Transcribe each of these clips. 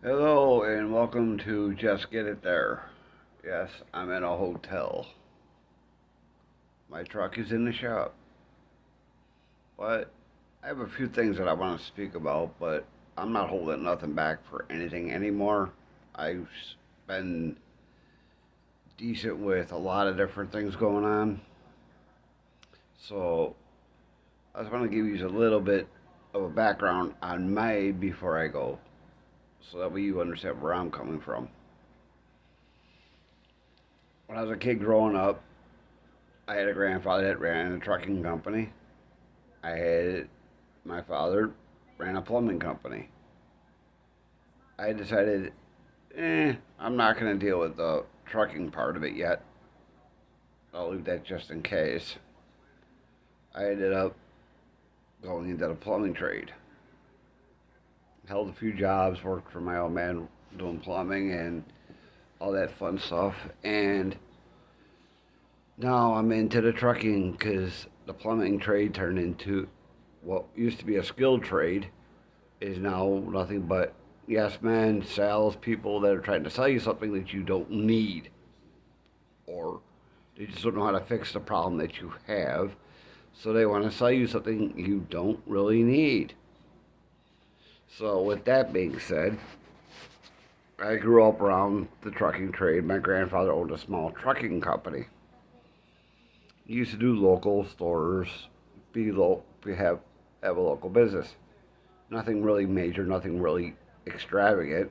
Hello and welcome to Just Get It There. Yes, I'm in a hotel. My truck is in the shop. But I have a few things that I want to speak about, but I'm not holding nothing back for anything anymore. I've been decent with a lot of different things going on. So I just want to give you a little bit of a background on my before I go, so that way you understand where I'm coming from. When I was a kid growing up, I had a grandfather that ran a trucking company. I had my father ran a plumbing company. I decided, I'm not going to deal with the trucking part of it yet. I'll leave that just in case. I ended up going into the plumbing trade. Held a few jobs, worked for my old man doing plumbing and all that fun stuff. And now I'm into the trucking because the plumbing trade turned into what used to be a skilled trade is now nothing but yes men, sales people that are trying to sell you something that you don't need, or they just don't know how to fix the problem that you have. So they want to sell you something you don't really need. So with that being said, I grew up around the trucking trade. My grandfather owned a small trucking company. He used to do local stores, have a local business. Nothing really major, nothing really extravagant.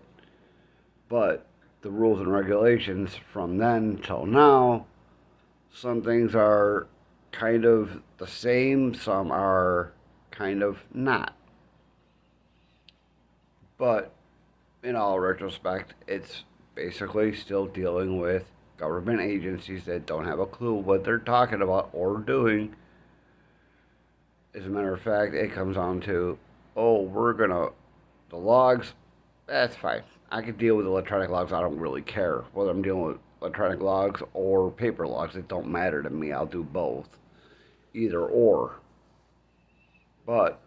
But the rules and regulations from then till now, some things are kind of the same, some are kind of not. But in all retrospect, it's basically still dealing with government agencies that don't have a clue what they're talking about or doing. As a matter of fact, it comes on to, oh, the logs, that's fine. I can deal with electronic logs. I don't really care whether I'm dealing with electronic logs or paper logs. It don't matter to me. I'll do both, either or. But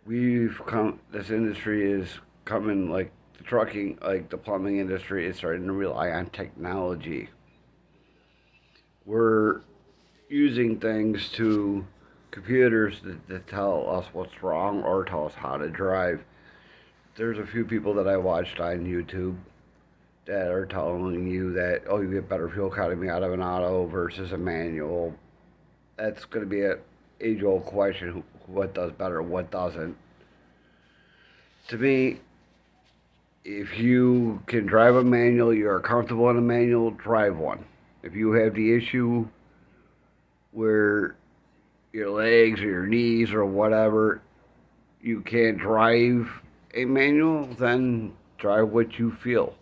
we've come. This industry is coming like the trucking, like the plumbing industry is starting to rely on technology. We're using things to computers that tell us what's wrong or tell us how to drive. There's a few people that I watched on YouTube that are telling you that, oh, you get better fuel economy out of an auto versus a manual. That's going to be an age old question, what does better, what doesn't. To me, if you can drive a manual, you're comfortable in a manual, drive one. If you have the issue where your legs or your knees or whatever, you can't drive a manual, then drive what you feel.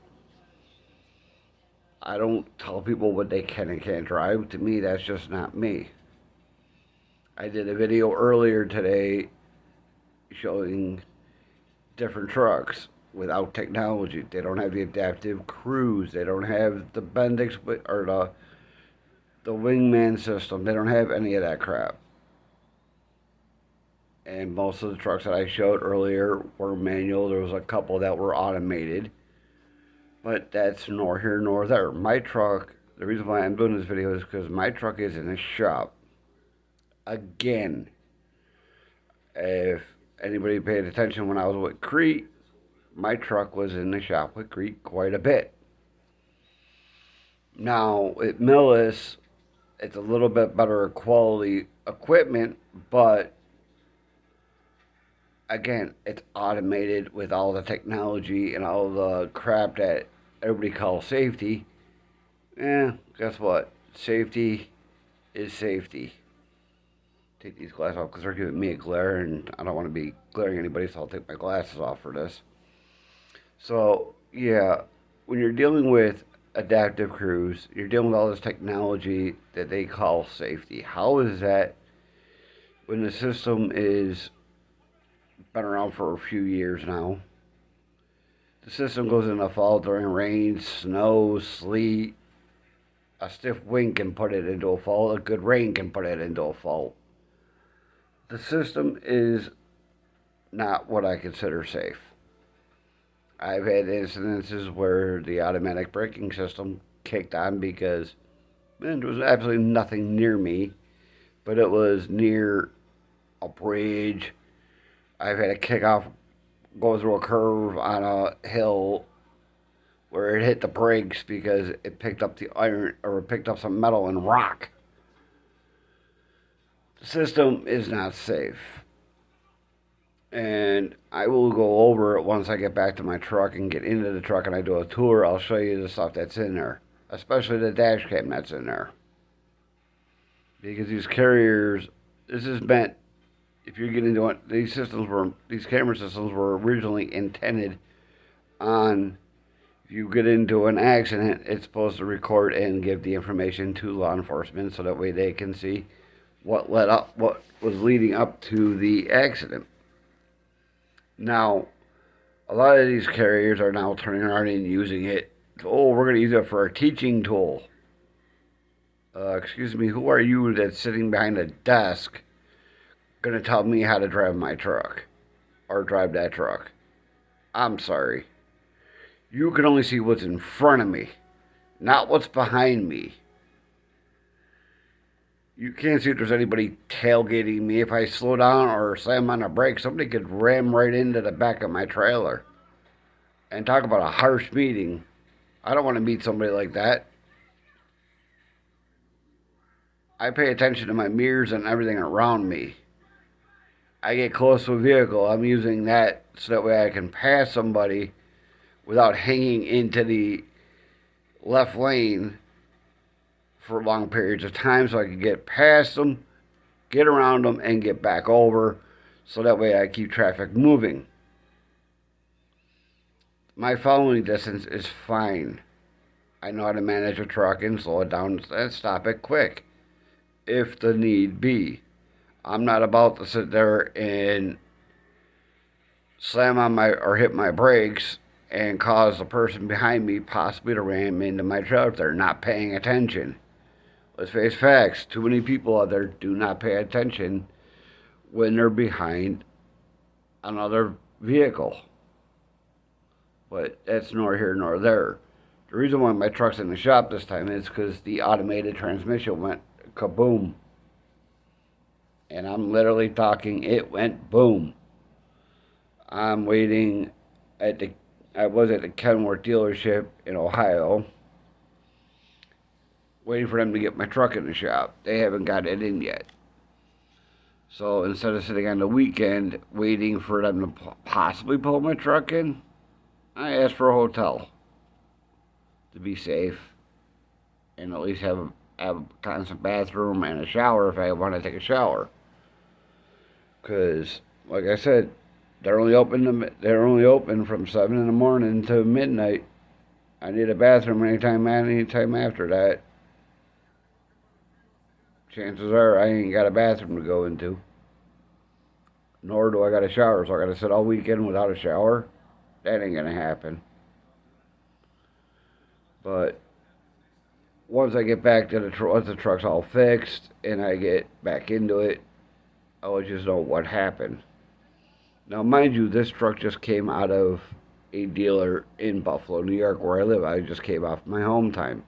I don't tell people what they can and can't drive. To me, that's just not me. I did a video earlier today showing different trucks without technology. They don't have the adaptive cruise. They don't have the Bendix or the wingman system. They don't have any of that crap. And most of the trucks that I showed earlier were manual. There was a couple that were automated, but that's nor here nor there. My truck. The reason why I'm doing this video is because my truck is in a shop. Again, if anybody paid attention when I was with Crete, my truck was in the shop with Crete quite a bit. Now at Millis, it's a little bit better quality equipment, but again, it's automated with all the technology and all the crap that everybody calls safety. Guess what? Safety is safety. Take these glasses off because they're giving me a glare, and I don't want to be glaring anybody, so I'll take my glasses off for this. So, yeah, when you're dealing with adaptive cruise, you're dealing with all this technology that they call safety. How is that when the system is been around for a few years now? The system goes into fault during rain, snow, sleet. A stiff wind can put it into a fault. A good rain can put it into a fault. The system is not what I consider safe. I've had incidences where the automatic braking system kicked on because man, there was absolutely nothing near me, but it was near a bridge. I've had a kick off, go through a curve on a hill where it hit the brakes because it picked up the iron or it picked up some metal and rock. The system is not safe. And I will go over it once I get back to my truck and get into the truck and I do a tour. I'll show you the stuff that's in there, especially the dash cam that's in there. Because these carriers, this is meant, if you're getting into it, these camera systems were originally intended on, if you get into an accident, it's supposed to record and give the information to law enforcement so that way they can see what was leading up to the accident. Now, a lot of these carriers are now turning around and using it. Oh, we're going to use it for a teaching tool. Excuse me, who are you that's sitting behind a desk going to tell me how to drive my truck or drive that truck? I'm sorry. You can only see what's in front of me, not what's behind me. You can't see if there's anybody tailgating me. If I slow down or slam on a brake, somebody could ram right into the back of my trailer. And talk about a harsh meeting. I don't want to meet somebody like that. I pay attention to my mirrors and everything around me. I get close to a vehicle, I'm using that so that way I can pass somebody without hanging into the left lane for long periods of time so I can get past them, get around them, and get back over so that way I keep traffic moving. My following distance is fine. I know how to manage a truck and slow it down and stop it quick if the need be. I'm not about to sit there and slam on my or hit my brakes and cause the person behind me possibly to ram into my trailer if they're not paying attention. Let's face facts. Too many people out there do not pay attention when they're behind another vehicle. But that's nor here nor there. The reason why my truck's in the shop this time is because the automated transmission went kaboom. And I'm literally talking, it went boom. I'm waiting I was at the Kenworth dealership in Ohio, waiting for them to get my truck in the shop. They haven't got it in yet. So instead of sitting on the weekend waiting for them to possibly pull my truck in, I asked for a hotel to be safe and at least have a constant bathroom and a shower if I want to take a shower. Because, like I said, they're only open from 7 in the morning to midnight. I need a bathroom anytime after that. Chances are I ain't got a bathroom to go into. Nor do I got a shower, so I got to sit all weekend without a shower. That ain't gonna happen. But once I get back to once the truck's all fixed and I get back into it, I'll just know what happened. Now, mind you, this truck just came out of a dealer in Buffalo, New York, where I live. I just came off my home time.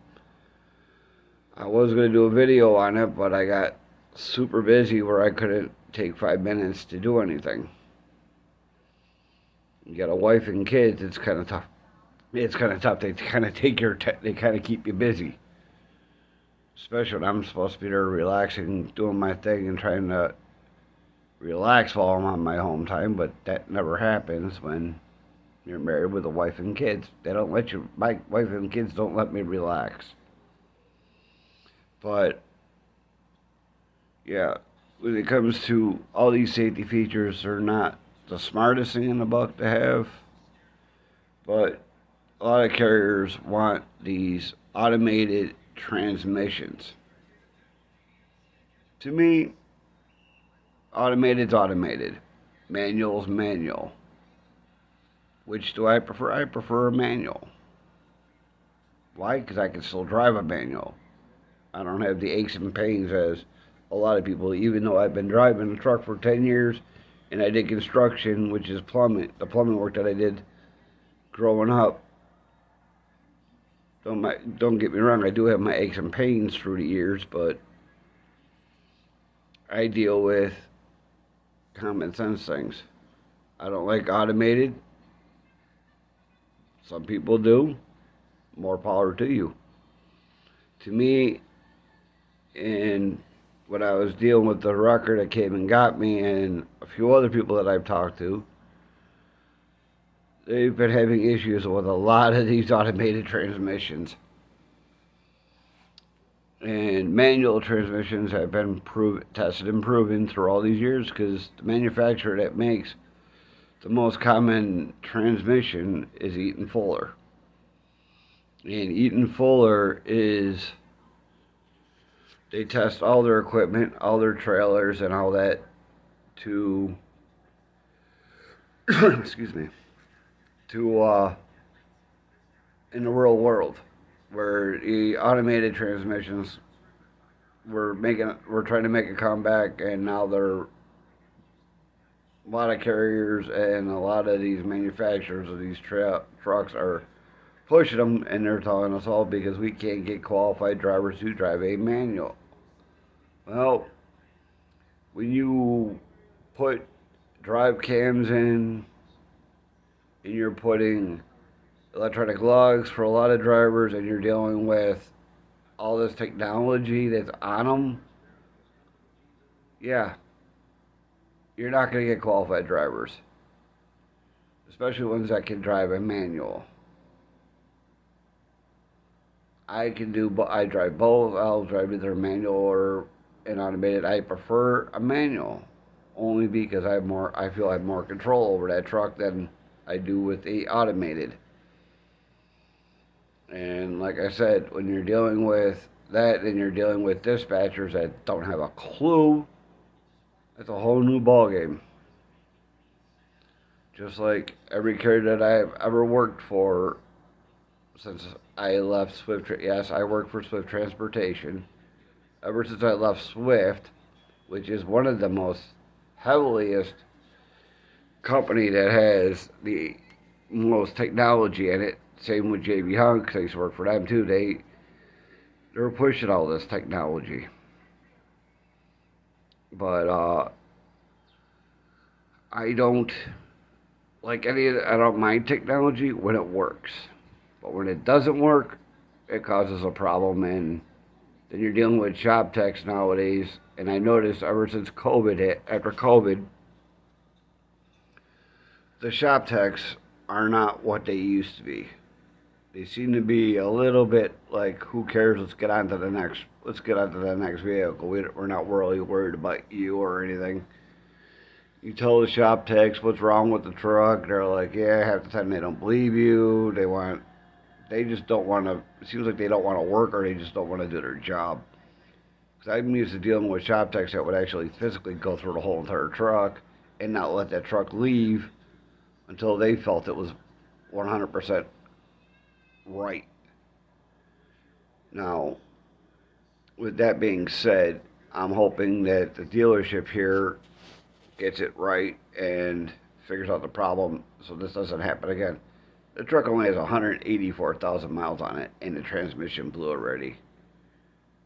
I was going to do a video on it, but I got super busy where I couldn't take 5 minutes to do anything. You got a wife and kids, it's kind of tough. It's kind of tough. They kind of they kind of keep you busy. Especially when I'm supposed to be there relaxing, doing my thing and trying to relax while I'm on my home time, but that never happens when you're married with a wife and kids. They don't let you, my wife and kids don't let me relax. But, yeah, when it comes to all these safety features, they're not the smartest thing in the book to have, but a lot of carriers want these automated transmissions. To me, automated's automated. Manual's manual. Which do I prefer? I prefer a manual. Why? Because I can still drive a manual. I don't have the aches and pains as a lot of people, even though I've been driving a truck for 10 years and I did construction, which is plumbing, the plumbing work that I did growing up, don't get me wrong, I do have my aches and pains through the years, but I deal with common sense things. I don't like automated. Some people do. More power to you. To me, and when I was dealing with the wrecker that came and got me, and a few other people that I've talked to, they've been having issues with a lot of these automated transmissions. And manual transmissions have been tested and proven through all these years because the manufacturer that makes the most common transmission is Eaton Fuller. And Eaton Fuller is, they test all their equipment, all their trailers, and all that to, excuse me, to, in the real world, where the automated transmissions we're trying to make a comeback, and now they're a lot of carriers and a lot of these manufacturers of these trucks are pushing them, and they're telling us all because we can't get qualified drivers to drive a manual. Well, when you put drive cams in, and you're putting electronic logs for a lot of drivers, and you're dealing with all this technology that's on them, yeah, you're not going to get qualified drivers, especially ones that can drive a manual. I drive both. I'll drive either a manual or an automated. I prefer a manual only because I feel I have more control over that truck than I do with the automated. And like I said, when you're dealing with that and you're dealing with dispatchers that don't have a clue, it's a whole new ballgame. Just like every carrier that I've ever worked for since I left Swift. Yes, I work for Swift Transportation. Ever since I left Swift, which is one of the most heaviest company that has the most technology in it. Same with JB Hunt, because I used to work for them too. They're pushing all this technology. But I don't I don't mind technology when it works. But when it doesn't work, it causes a problem, and then you're dealing with shop techs nowadays. And I noticed ever since COVID hit, after COVID, the shop techs are not what they used to be. They seem to be a little bit like, who cares? Let's get on to the next. Let's get on to the next vehicle. We're not really worried about you or anything. You tell the shop techs what's wrong with the truck. They're like, yeah, half the time they don't believe you. They just don't want to. It seems like they don't want to work, or they just don't want to do their job. Because I'm used to dealing with shop techs that would actually physically go through the whole entire truck and not let that truck leave until they felt it was 100% right. Now, with that being said, I'm hoping that the dealership here gets it right and figures out the problem so this doesn't happen again. The truck only has 184,000 miles on it, and the transmission blew already.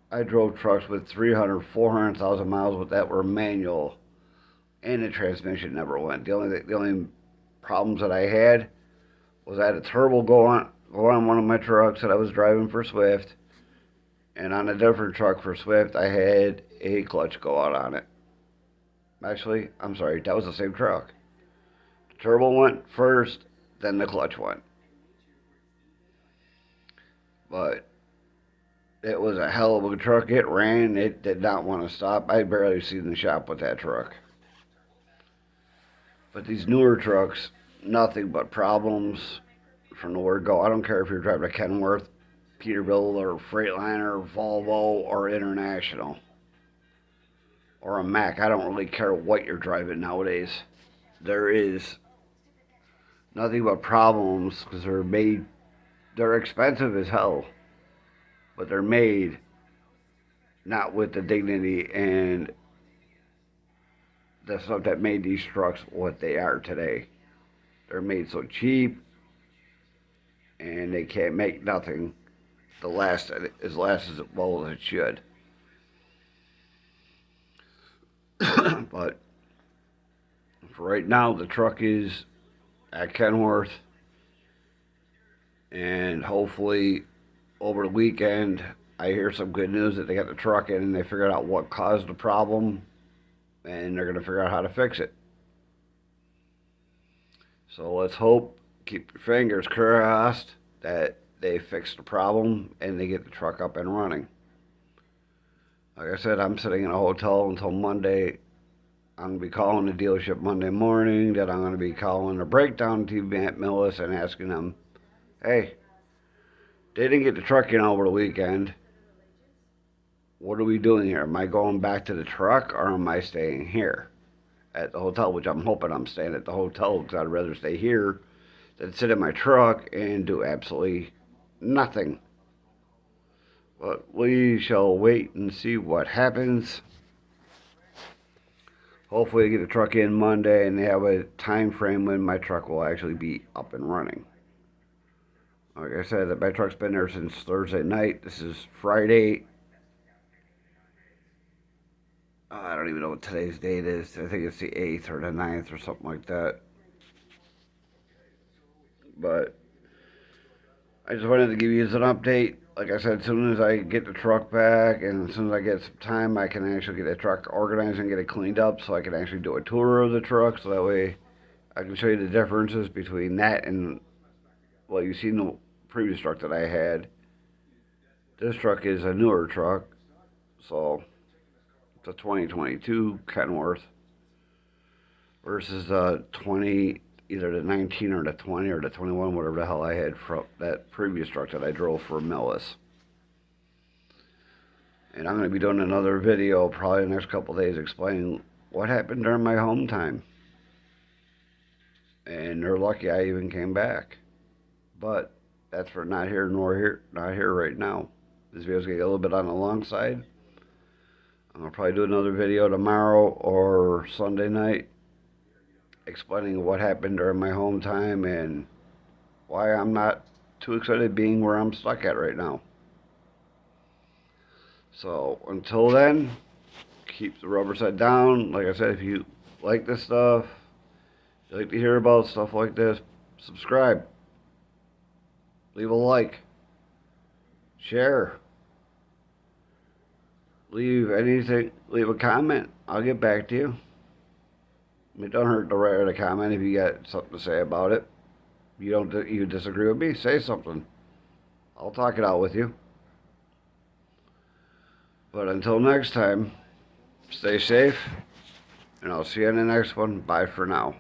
I drove trucks with 300, 400,000 miles with that were manual, and the transmission never went. The only problems that I had was I had a turbo go on one of my trucks that I was driving for Swift, and on a different truck for Swift, I had a clutch go out on it. Actually, I'm sorry, that was the same truck. The turbo went first, then the clutch went. But it was a hell of a truck. It ran. It did not want to stop. I barely seen the shop with that truck. But these newer trucks, nothing but problems from the word go. I don't care if you're driving a Kenworth, Peterbilt, or Freightliner, Volvo, or International, or a Mack. I don't really care what you're driving nowadays. There is nothing but problems because they're expensive as hell, but they're made not with the dignity and the stuff that made these trucks what they are today. They're made so cheap, and they can't make nothing to last as well as it should. But for right now, the truck is at Kenworth, and hopefully over the weekend I hear some good news that they got the truck in and they figured out what caused the problem, and they're going to figure out how to fix it. So let's hope, keep your fingers crossed, that they fix the problem and they get the truck up and running. Like I said, I'm sitting in a hotel until Monday. I'm going to be calling the dealership Monday morning. Then I'm going to be calling the breakdown team at Millis and asking them, hey, they didn't get the truck in over the weekend. What are we doing here? Am I going back to the truck or am I staying here at the hotel? Which I'm hoping I'm staying at the hotel because I'd rather stay here than sit in my truck and do absolutely nothing. But we shall wait and see what happens. Hopefully, I get the truck in Monday and they have a time frame when my truck will actually be up and running. Like I said, my truck's been there since Thursday night. This is Friday. I don't even know what today's date is. I think it's the 8th or the 9th or something like that. But I just wanted to give you an update. Like I said, as soon as I get the truck back and as soon as I get some time, I can actually get the truck organized and get it cleaned up so I can actually do a tour of the truck. So that way I can show you the differences between that and, well, you've seen the previous truck that I had. This truck is a newer truck. So it's a 2022 Kenworth versus a 20, either the 19 or the 20 or the 21, whatever the hell I had from that previous truck that I drove for Millis. And I'm going to be doing another video probably the next couple days explaining what happened during my home time. And they're lucky I even came back. But that's for not here right now. This video's going to get a little bit on the long side. I'm going to probably do another video tomorrow or Sunday night explaining what happened during my home time and why I'm not too excited being where I'm stuck at right now. So until then, keep the rubber side down. Like I said, if you like this stuff, if you like to hear about stuff like this, subscribe, leave a like, share, leave a comment. I'll get back to you. It don't hurt to write a comment if you got something to say about it. You disagree with me, say something. I'll talk it out with you. But until next time, stay safe, and I'll see you in the next one. Bye for now.